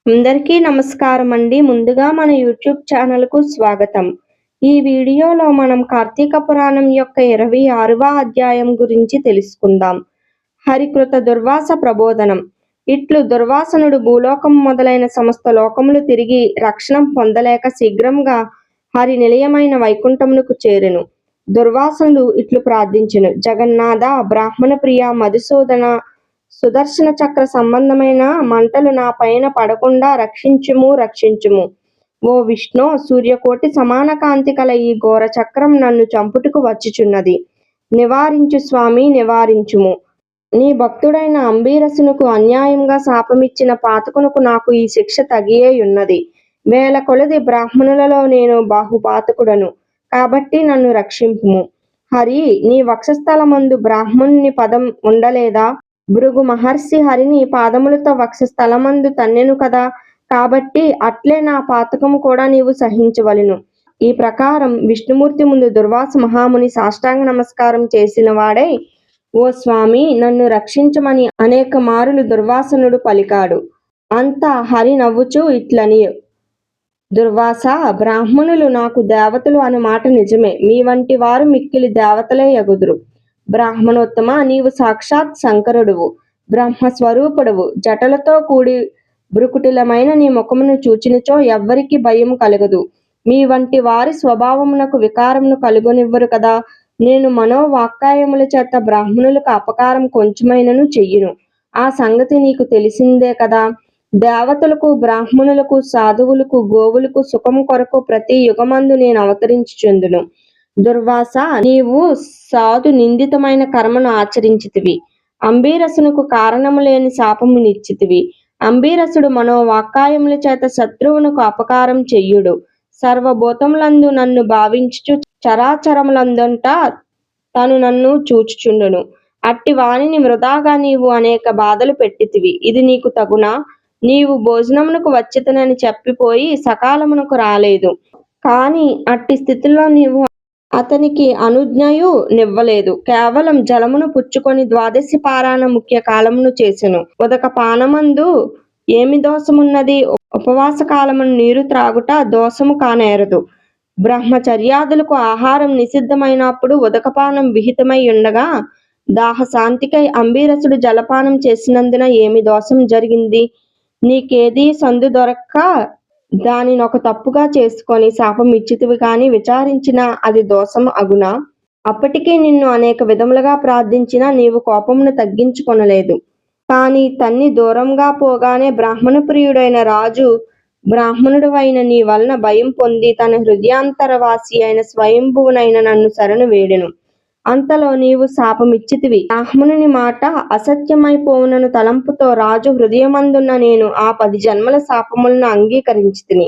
అందరికీ నమస్కారం అండి. ముందుగా మన యూట్యూబ్ ఛానల్‌కు స్వాగతం. ఈ వీడియోలో మనం కార్తీక పురాణం యొక్క 26వ అధ్యాయం గురించి తెలుసుకుందాం. హరికృత దుర్వాస ప్రబోధనం. ఇట్లు దుర్వాసనుడు భూలోకం మొదలైన సమస్త లోకములు తిరిగి రక్షణ పొందలేక శీఘ్రంగా హరి నిలయమైన వైకుంఠమునకు చేరెను. దుర్వాసనుడు ఇట్లు ప్రార్థించెను: జగన్నాథ, బ్రాహ్మణ ప్రియ, మధుసూదన, సుదర్శన చక్ర సంబంధమైన మంటలు నా పైన పడకుండా రక్షించుము. ఓ విష్ణు, సూర్యకోటి సమాన కాంతి కల ఈ ఘోర చక్రం నన్ను చంపుటకు వచ్చుచున్నది. నివారించు స్వామి, నివారించుము. నీ భక్తుడైన అంబీరసునకు అన్యాయంగా శాపమిచ్చిన పాతకునకు నాకు ఈ శిక్ష తగియేయున్నది. వేల కొలది బ్రాహ్మణులలో నేను బాహుపాతకుడను, కాబట్టి నన్ను రక్షింపుము. హరి, నీ వక్షస్థలమందు బ్రాహ్మణుని పదం ఉండలేదా? భృగు మహర్షి హరిని పాదములతో వక్షస్థలమందు తన్నెను కదా, కాబట్టి అట్లే నా పాతకము కూడా నీవు సహించవలెను. ఈ ప్రకారం విష్ణుమూర్తి ముందు దుర్వాస మహాముని సాష్టాంగ నమస్కారం చేసిన వాడై, ఓ స్వామి, నన్ను రక్షించమని అనేక మారులు దుర్వాసనుడు పలికాడు. అంతా హరి నవ్వుచూ ఇట్లని: దుర్వాస, బ్రాహ్మణులు నాకు దేవతలు అను మాట నిజమే. మీ వంటి వారు మిక్కిలి దేవతలే యగుదురు. బ్రాహ్మణోత్తమ, నీవు సాక్షాత్ శంకరుడువు, బ్రహ్మస్వరూపుడవు. జటలతో కూడి భృకుటిలమైన నీ ముఖమును చూచినచో ఎవ్వరికి భయము కలగదు. మీ వంటి వారి స్వభావమునకు వికారమును కలుగనివ్వరు కదా. నేను మనోవాక్కాయముల చేత బ్రాహ్మణులకు అపకారం కొంచెమైనను చెయ్యును. ఆ సంగతి నీకు తెలిసిందే కదా. దేవతలకు, బ్రాహ్మణులకు, సాధువులకు, గోవులకు సుఖము కొరకు ప్రతి యుగమందు నేను అవతరించుచుందును. దుర్వాస, నీవు సాధు నిందితమైన కర్మను ఆచరించితివి. అంబీరసునకు కారణము లేని శాపమునిచ్చితివి. అంబీరసుడు మనోవాక్కాయముల చేత శత్రువునకు అపకారం చెయ్యుడు. సర్వభూతములందు నన్ను భావించుచు చరాచరములందంట తను నన్ను చూచుచుండును. అట్టి వానిని వృధాగా నీవు అనేక బాధలు పెట్టితివి. ఇది నీకు తగునా? నీవు భోజనమునకు వచ్చితనని చెప్పిపోయి సకాలమునకు రాలేదు. కాని అట్టి స్థితిలో నీవు అతనికి అనుజ్ఞయు నివ్వలేదు. కేవలం జలమును పుచ్చుకొని ద్వాదశి పారాయణ ముఖ్య కాలమును చేసెను. ఉదక పానమందు ఏమి దోషమున్నది? ఉపవాస కాలమును నీరు త్రాగుట దోషము కానేరదు. బ్రహ్మచర్యాదులకు ఆహారం నిషిద్ధమైనప్పుడు ఉదకపానం విహితమై ఉండగా దాహశాంతికై అంబీరసుడు జలపానం చేసినందున ఏమి దోషం జరిగింది? నీకేదీ సందు దొరక్క దానినొక తప్పుగా చేసుకొని శాపం ఇచ్చితివి కాని విచారించినా అది దోషం అగునా? అప్పటికీ నిన్ను అనేక విధములుగా ప్రార్థించినా నీవు కోపమును తగ్గించుకొనలేదు. కాని తన్ని దూరంగా పోగానే బ్రాహ్మణ ప్రియుడైన రాజు బ్రాహ్మణుడువైన నీ వలన భయం పొంది తన హృదయాంతరవాసి అయిన స్వయంభువునైన నన్ను శరణు వేడెను. అంతలో నీవు శాపమిచ్చితివి. బ్రాహ్మణుని మాట అసత్యమైపోవునను తలంపుతో రాజు హృదయమందున్న నేను ఆ 10 జన్మల శాపములను అంగీకరించితిని.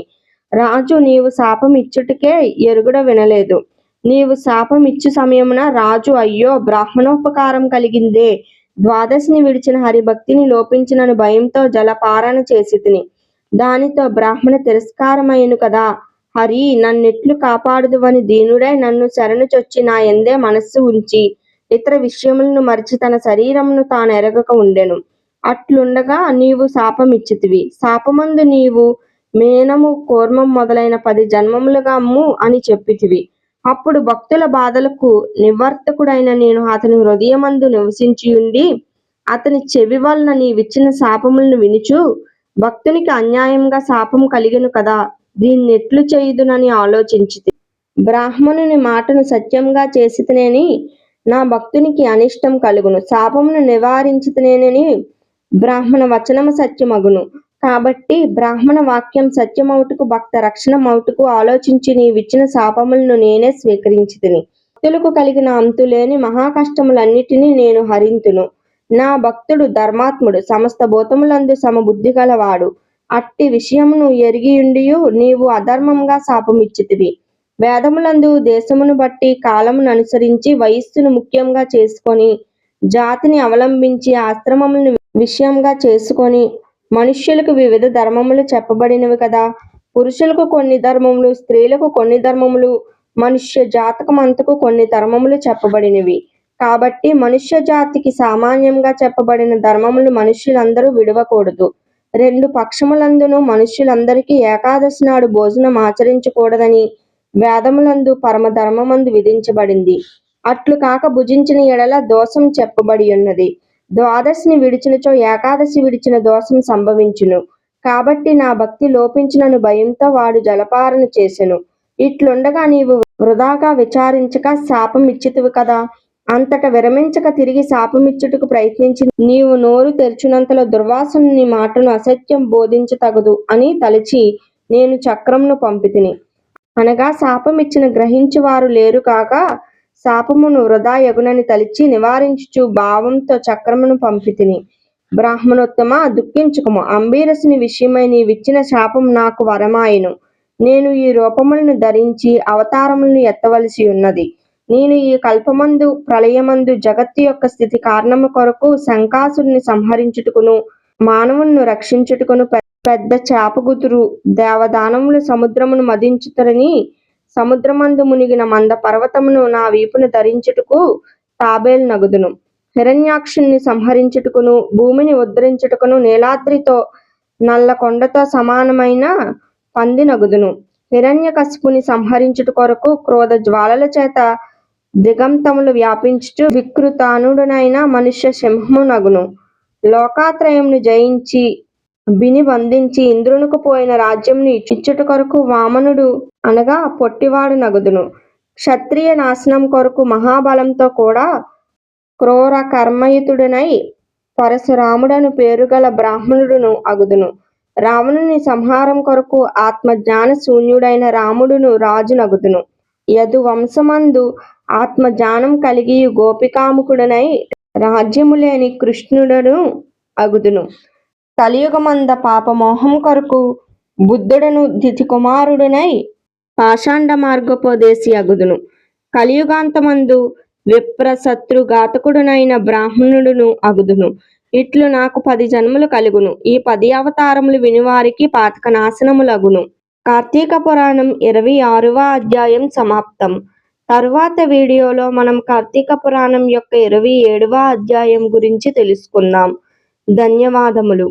రాజు నీవు శాపమిచ్చుటకే ఎరుగుడ వినలేదు. నీవు శాపమిచ్చు సమయమున రాజు, అయ్యో, బ్రాహ్మణోపకారం కలిగిందే, ద్వాదశిని విడిచిన హరిభక్తిని లోపించినను భయంతో జలపారణ చేసితిని. దానితో బ్రాహ్మణ తిరస్కారమైను కదా. హరి, నన్నెట్లు కాపాడుదువని దీనుడై నన్ను శరణుచొచ్చి నా యందే మనస్సు ఉంచి ఇతర విషయములను మరిచి తన శరీరమును తాను ఎరగక ఉండెను. అట్లుండగా నీవు శాపమిచ్చితివి. శాపమందు నీవు మేనము, కూర్మం మొదలైన 10 జన్మములుగా అమ్ము అని చెప్పితివి. అప్పుడు భక్తుల బాధలకు నివర్తకుడైన నేను అతని హృదయమందు నివసించియుండి అతని చెవి వలన నీవిచ్చిన శాపములను వినుచు, భక్తునికి అన్యాయంగా శాపం కలిగెను కదా, దీన్నెట్లు చేయుదునని ఆలోచించితి. బ్రాహ్మణుని మాటను సత్యంగా చేసితినేని నా భక్తునికి అనిష్టం కలుగును. శాపమును నివారించితినేని బ్రాహ్మణ వచనము సత్యమగును. కాబట్టి బ్రాహ్మణ వాక్యం సత్యమౌటుకు, భక్త రక్షణమౌటుకు ఆలోచించి నీవిచ్చిన శాపములను నేనే స్వీకరించితిని. భక్తులకు కలిగిన అంతులేని మహాకష్టములన్నిటినీ నేను హరింతును. నా భక్తుడు ధర్మాత్ముడు, సమస్త భూతములందు సమబుద్ధి గలవాడు. అట్టి విషయమును ఎరిగియుండియు నీవు అధర్మంగా శాపమిచ్చితివి. వేదములందు దేశమును బట్టి కాలమును అనుసరించి వయస్సును ముఖ్యంగా చేసుకొని జాతిని అవలంబించి ఆశ్రమములను విషయంగా చేసుకొని మనుష్యులకు వివిధ ధర్మములు చెప్పబడినవి కదా. పురుషులకు కొన్ని ధర్మములు, స్త్రీలకు కొన్ని ధర్మములు, మనుష్య జాతకమంతకు కొన్ని ధర్మములు చెప్పబడినవి. కాబట్టి మనుష్య జాతికి సామాన్యంగా చెప్పబడిన ధర్మములు మనుష్యులందరూ విడవకూడదు. రెండు పక్షములందును మనుష్యులందరికీ ఏకాదశి నాడు భోజనం ఆచరించకూడదని వేదములందు పరమధర్మమందు విధించబడింది. అట్లు కాక భుజించిన ఎడల దోషం చెప్పబడి ఉన్నది. ద్వాదశిని విడిచినచో ఏకాదశి విడిచిన దోషం సంభవించును. కాబట్టి నా భక్తి లోపించినను భయంతో వాడు జలపారణ చేసెను. ఇట్లుండగా నీవు వృధాగా విచారించక శాపమిచ్చితివి కదా. అంతట విరమించక తిరిగి శాపమిచ్చుటకు ప్రయత్నించి నీవు నోరు తెరచునంతలో దుర్వాసుని నీ మాటను అసత్యం బోధించతగదు అని తలచి నేను చక్రమును పంపితిని. అనగా శాపమిచ్చిన గ్రహించి వారు లేరు కాక శాపమును వృధా యగునని తలిచి నివారించుచు భావంతో చక్రమును పంపితిని. బ్రాహ్మణోత్తమ దుఃఖించుకము. అంబీరసుని విషయమై నీవిచ్చిన శాపం నాకు వరమాయెను. నేను ఈ రూపములను ధరించి అవతారములను ఎత్తవలసి ఉన్నది. నేను ఈ కల్పమందు ప్రళయమందు జగత్తు యొక్క స్థితి కారణము కొరకు శంకాసురుని సంహరించుటకును మానవులను రక్షించుటకును పెద్ద చేపగుతురు దేవదానములు సముద్రమును మదించుతరని సముద్రమందు మునిగిన మంద పర్వతమును నా వీపును ధరించుటకు తాబేలు నగుదును. హిరణ్యాక్షుని సంహరించుటకును భూమిని ఉద్ధరించుటకును నీలాద్రితో నల్ల కొండతో సమానమైన పంది నగుదును. హిరణ్యకశిపుని సంహరించుట కొరకు క్రోధ జ్వాలల చేత దిగంతములు వ్యాపించుచు వికృతానుడనైన మనుష్య సింహము నగును. లోకాత్రయమును జయించి బిని బంధించి ఇంద్రునికి పోయిన రాజ్యమును ఇచ్చుట కొరకు వామనుడు అనగా పొట్టివాడు నగుదును. క్షత్రియ నాశనం కొరకు మహాబలంతో కూడా క్రూర కర్మయుతుడనై పరశురాముడను పేరుగల బ్రాహ్మణుడును అగుదును. రావణుని సంహారం కొరకు ఆత్మజ్ఞాన శూన్యుడైన రాముడును రాజు నగుదును. యదు వంశమందు ఆత్మజ్ఞానం కలిగి గోపికాముకుడనై రాజ్యము లేని కృష్ణుడను అగుదును. కలియుగమంద పాపమోహం కొరకు బుద్ధుడను దితి కుమారుడనై పాషాండ మార్గోపదేశి అగుదును. కలియుగాంతమందు విప్ర శత్రు ఘాతకుడునైన బ్రాహ్మణుడును అగుదును. ఇట్లు నాకు 10 జన్మలు కలుగును. ఈ 10 అవతారములు వినివారికి పాతక నాశనములగును. కార్తీక పురాణం 26వ అధ్యాయం సమాప్తం. తరువాత వీడియోలో మనం కార్తీక పురాణం యొక్క 27వ అధ్యాయం గురించి తెలుసుకుందాం. ధన్యవాదములు.